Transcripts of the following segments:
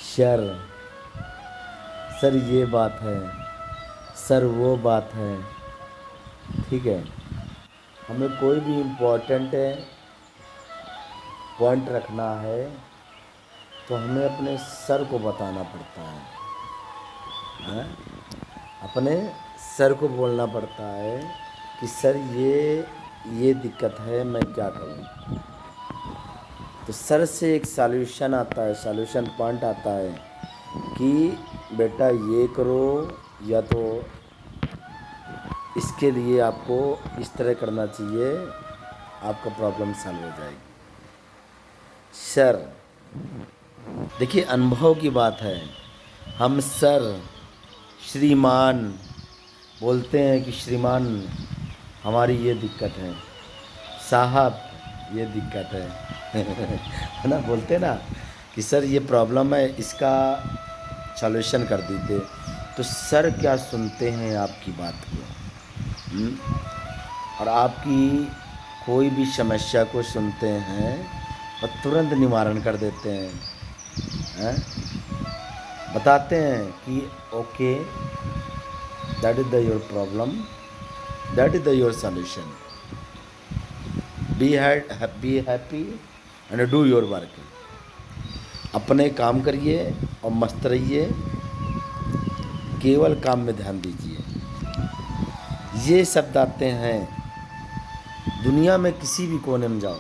Sir sir ये बात है, सर वो बात है। ठीक है, हमें कोई भी इम्पोर्टेंट पॉइंट रखना है तो हमें अपने सर को बताना पड़ता है, हैं? अपने सर को बोलना पड़ता है कि सर ये दिक्कत है, मैं क्या करूं। तो सर से एक सॉल्यूशन आता है, सॉल्यूशन पॉइंट आता है कि बेटा ये करो, या तो इसके लिए आपको इस तरह करना चाहिए, आपका प्रॉब्लम सॉल्व हो जाएगी। सर, देखिए अनुभव की बात है। हम सर, श्रीमान बोलते हैं कि श्रीमान हमारी ये दिक्कत है, साहब ये दिक्कत है है ना, बोलते हैं ना कि सर ये प्रॉब्लम है, इसका सॉल्यूशन कर दीजिए। तो सर क्या सुनते हैं आपकी बात को, और आपकी कोई भी समस्या को सुनते हैं और तुरंत निवारण कर देते हैं? बताते हैं कि okay, that is the your problem, that is the your solution, be happy and do your work. अपने काम करिए और मस्त रहिए, केवल काम में ध्यान दीजिए। ये शब्द आते हैं, दुनिया में किसी भी कोने में जाओ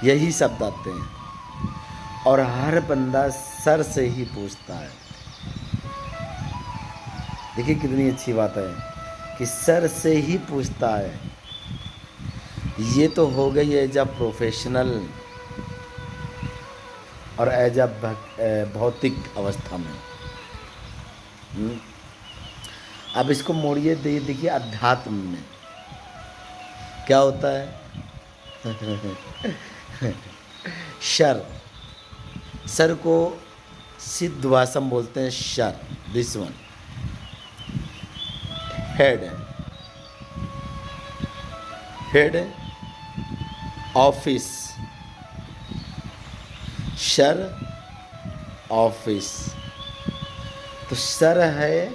यही शब्द आते हैं, और हर बंदा सर से ही पूछता है। देखिए कितनी अच्छी बात है कि सर से ही पूछता है। ये तो हो गई एज अ प्रोफेशनल और एज अ भौतिक अवस्था में। अब इसको मोड़िए, देखिए अध्यात्म में क्या होता है। सर को सिद्ध भाषा में बोलते हैं sir, this one head office, sir office. तो सर है,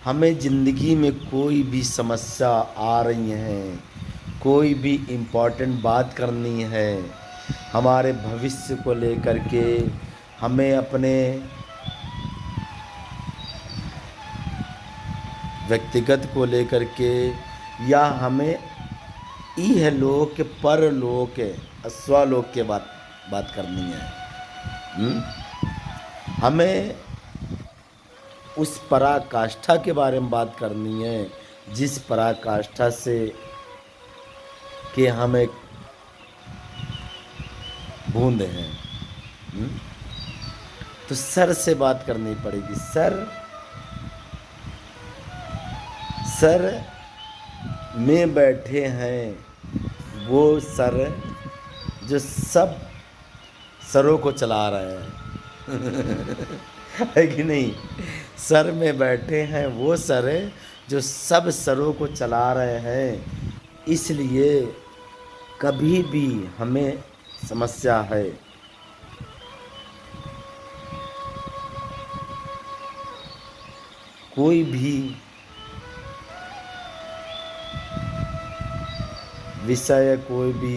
हमें ज़िंदगी में कोई भी समस्या आ रही है, कोई भी इम्पोर्टेंट बात करनी है, हमारे भविष्य को लेकर के, हमें अपने व्यक्तिगत को लेकर के, या हमें इहलोक परलोक स्वलोक के बात करनी है। हमें उस पराकाष्ठा के बारे में बात करनी है, जिस पराकाष्ठा से कि हम एक बूंद हैं। तो सर से बात करनी पड़ेगी। सर में बैठे हैं वो सर जो सब सरों को चला रहे हैं है कि नहीं। सर में बैठे हैं वो सर जो सब सरों को चला रहे हैं। इसलिए कभी भी हमें समस्या है, कोई भी विषय, कोई भी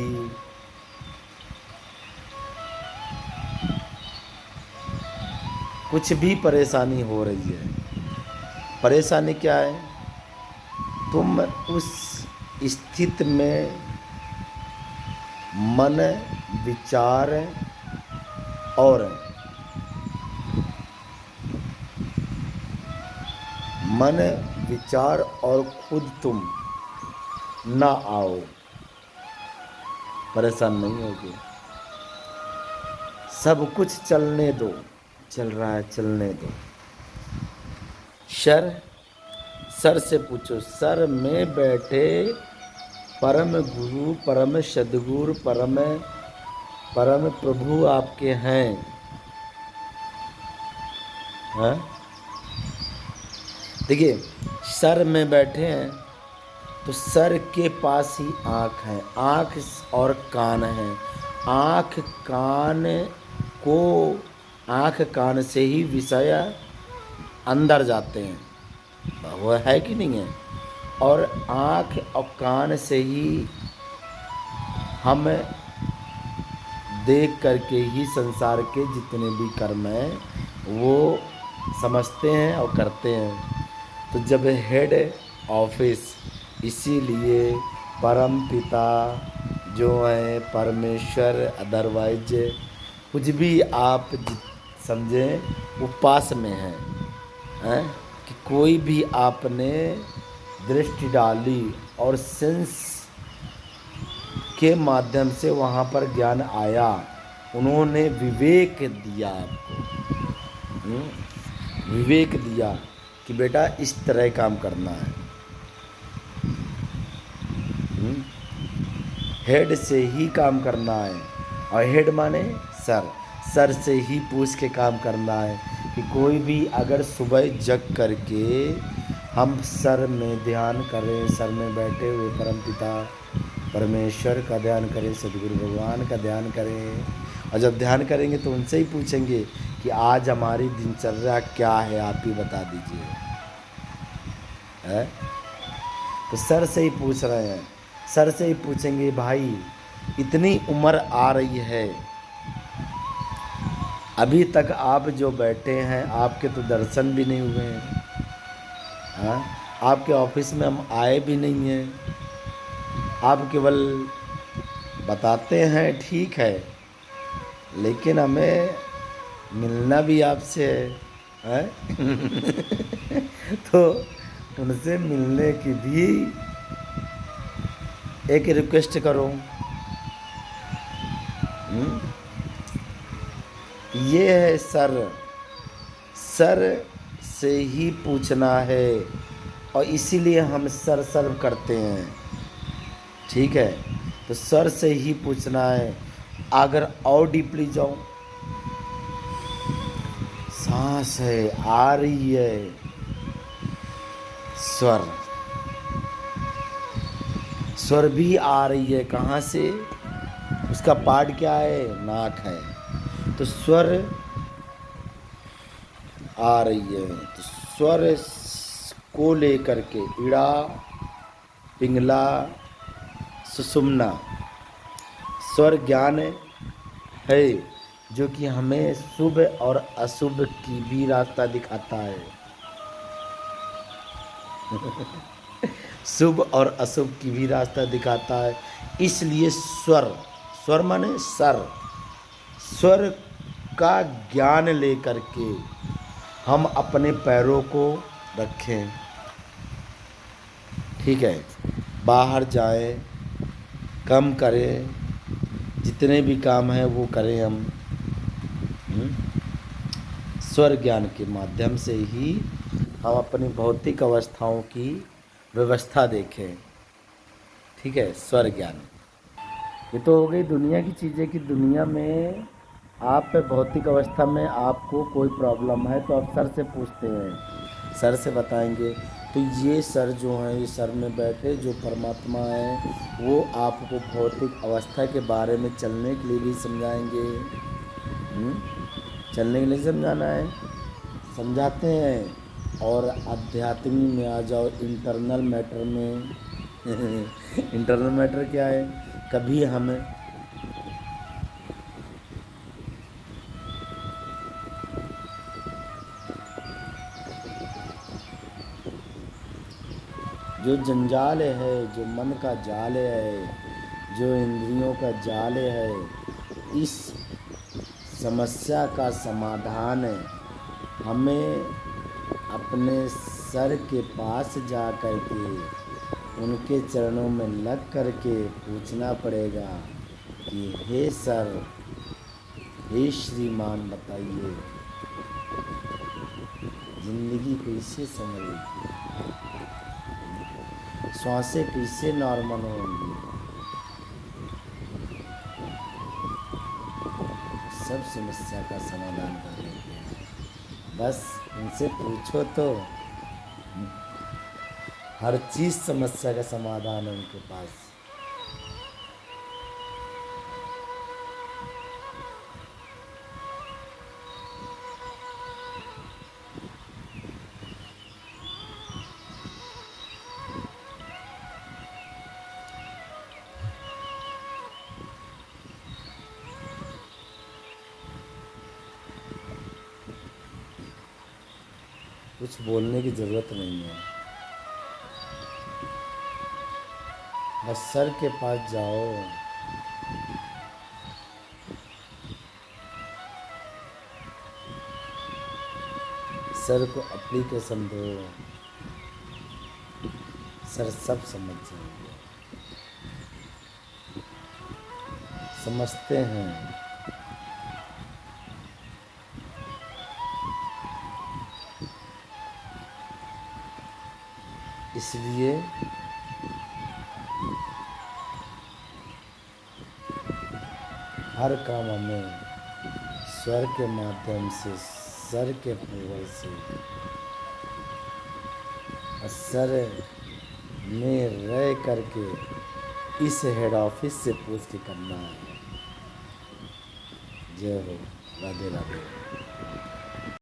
कुछ भी परेशानी हो रही है, परेशानी क्या है, तुम उस स्थिति में मन विचार और खुद तुम ना आओ, परेशान नहीं होगे। सब कुछ चलने दो, चल रहा है चलने दो। सर से पूछो, सर में बैठे परम गुरु, परम सद्गुरु, परम प्रभु आपके हैं। हाँ, देखिए सर में बैठे हैं तो सर के पास ही आँख है, आँख और कान है। आँख कान को आँख कान से ही विषय अंदर जाते हैं, वो है कि नहीं है। और आँख और कान से ही हम देख करके ही संसार के जितने भी कर्म हैं वो समझते हैं और करते हैं। तो जब हेड ऑफिस, इसीलिए परम पिता जो है परमेश्वर, अदरवाइज कुछ भी आप समझें वो पास में हैं, कि कोई भी आपने दृष्टि डाली और सेंस के माध्यम से वहाँ पर ज्ञान आया, उन्होंने विवेक दिया आपको, विवेक दिया कि बेटा इस तरह काम करना है। हेड से ही काम करना है, और हेड माने सर, सर से ही पूछ के काम करना है। कि कोई भी अगर सुबह जग करके हम सर में ध्यान करें, सर में बैठे हुए परम पिता परमेश्वर का ध्यान करें, सदगुरु भगवान का ध्यान करें, और जब ध्यान करेंगे तो उनसे ही पूछेंगे कि आज हमारी दिनचर्या क्या है, आप ही बता दीजिए, है। तो सर से ही पूछ रहे हैं, सर से ही पूछेंगे भाई इतनी उम्र आ रही है, अभी तक आप जो बैठे हैं आपके तो दर्शन भी नहीं हुए हैं, हाँ, आपके ऑफिस में हम आए भी नहीं हैं, आप केवल बताते हैं ठीक है, लेकिन हमें मिलना भी आपसे है, तो उनसे मिलने की भी एक रिक्वेस्ट करो। ये है सर, सर से ही पूछना है, और इसीलिए हम सर सर्व करते हैं, ठीक है। तो सर से ही पूछना है। अगर और डीपली जाओ, सांस है आ रही है, स्वर, स्वर भी आ रही है, कहाँ से, उसका पार्ट क्या है, नाक है, तो स्वर आ रही है। तो स्वर को लेकर के इड़ा, पिंगला, सुषुम्ना, स्वर ज्ञान है जो कि हमें शुभ और अशुभ की भी रास्ता दिखाता है। शुभ और अशुभ की भी रास्ता दिखाता है। इसलिए स्वर, स्वर माने सर, स्वर का ज्ञान लेकर के हम अपने पैरों को रखें, ठीक है। बाहर जाएं, कम करें, जितने भी काम हैं वो करें हम, स्वर ज्ञान के माध्यम से ही हम अपनी भौतिक अवस्थाओं की व्यवस्था देखें, ठीक है। स्वर ज्ञान, ये तो हो गई दुनिया की चीज़ें कि दुनिया में आप भौतिक अवस्था में आपको कोई प्रॉब्लम है तो आप सर से पूछते हैं, सर से बताएंगे। तो ये सर जो हैं, ये सर में बैठे जो परमात्मा हैं वो आपको भौतिक अवस्था के बारे में चलने के लिए भी समझाएंगे। चलने के लिए समझाना है, समझाते हैं। और आध्यात्मिक में आ जाओ, इंटरनल मैटर में। इंटरनल मैटर क्या है, कभी हमें जो जंजाल है, जो मन का जाल है, जो इंद्रियों का जाल है, इस समस्या का समाधान हमें अपने सर के पास जा कर के उनके चरणों में लग कर के पूछना पड़ेगा कि हे सर, हे श्रीमान, बताइए ज़िंदगी कैसे संभलेगी, श्वासें कैसे नॉर्मल होंगी। सब समस्या का समाधान कर देते हैं, बस उनसे पूछो तो हर चीज़ समस्या का समाधान है उनके पास। कुछ बोलने की ज़रूरत नहीं है, बस सर के पास जाओ, सर को एप्लीकेशन दो, सर सब समझ जाएंगे, समझते हैं। इसलिए हर काम हमें स्वर के माध्यम से, सर के अप्रूवल से, और सर में रह करके इस हेड ऑफिस से पूछ के करना है। जय हो, राधे राधे।